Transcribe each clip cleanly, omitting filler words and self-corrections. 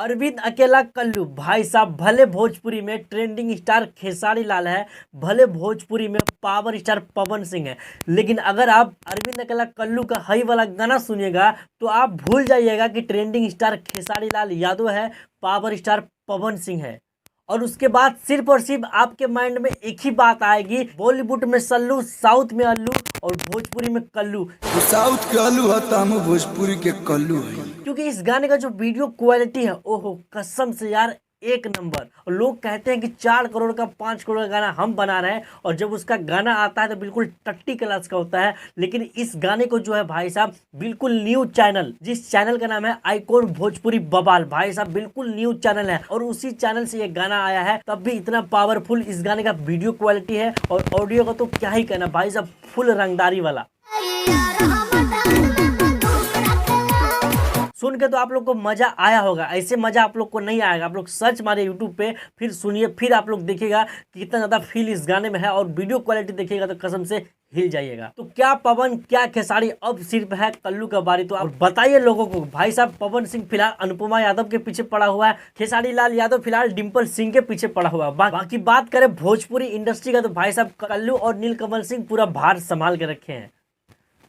अरविंद अकेला कल्लू भाई साहब, भले भोजपुरी में ट्रेंडिंग स्टार खेसारी लाल है, भले भोजपुरी में पावर स्टार पवन सिंह है, लेकिन अगर आप अरविंद अकेला कल्लू का हई वाला गाना सुनिएगा तो आप भूल जाइएगा कि ट्रेंडिंग स्टार खेसारी लाल यादव है, पावर स्टार पवन सिंह है। और उसके बाद सिर्फ और सिर्फ आपके माइंड में एक ही बात आएगी, बॉलीवुड में सल्लू, साउथ में अल्लू और भोजपुरी में कल्लू। तो साउथ के अल्लू है तो हम भोजपुरी के कल्लू है। क्योंकि इस गाने का जो वीडियो क्वालिटी है, ओहो कसम से यार एक नंबर। और लोग कहते हैं कि 4 करोड़ का 5 करोड़ का गाना हम बना रहे हैं, और जब उसका गाना आता है तो बिल्कुल टट्टी क्लास का होता है। लेकिन इस गाने को जो है भाई साहब बिल्कुल न्यू चैनल, जिस चैनल का नाम है आइकॉन भोजपुरी बवाल, भाई साहब बिल्कुल न्यू चैनल है और उसी चैनल से ये गाना आया है, तब भी इतना पावरफुल इस गाने का वीडियो क्वालिटी है। और ऑडियो का तो क्या ही कहना भाई साहब, फुल रंगदारी वाला। सुन के तो आप लोग को मजा आया होगा, ऐसे मजा आप लोग को नहीं आएगा। आप लोग सर्च मारे यूट्यूब पे, फिर सुनिए, फिर आप लोग देखिएगा कि कितना ज्यादा फील इस गाने में है, और वीडियो क्वालिटी देखिएगा तो कसम से हिल जाइएगा। तो क्या पवन, क्या खेसारी, अब सिर्फ है कल्लू का बारी। तो आप बताइए लोगों को। भाई साहब पवन सिंह फिलहाल अनुपमा यादव के पीछे पड़ा हुआ है, खेसारी लाल यादव फिलहाल डिम्पल सिंह के पीछे पड़ा हुआ है। बाकी बात करें भोजपुरी इंडस्ट्री का, तो भाई साहब कल्लू और नीलकमल सिंह पूरा भार संभाल के रखे हैं।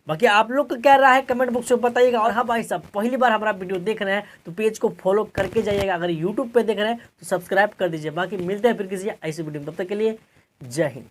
बाकी आप लोग का क्या राय है कमेंट बॉक्स में बताइएगा। और हाँ भाई साहब, पहली बार हमारा वीडियो देख रहे हैं तो पेज को फॉलो करके जाइएगा, अगर यूट्यूब पे देख रहे हैं तो सब्सक्राइब कर दीजिए। बाकी मिलते हैं फिर किसी ऐसी वीडियो में, तब तक के लिए जय हिंद।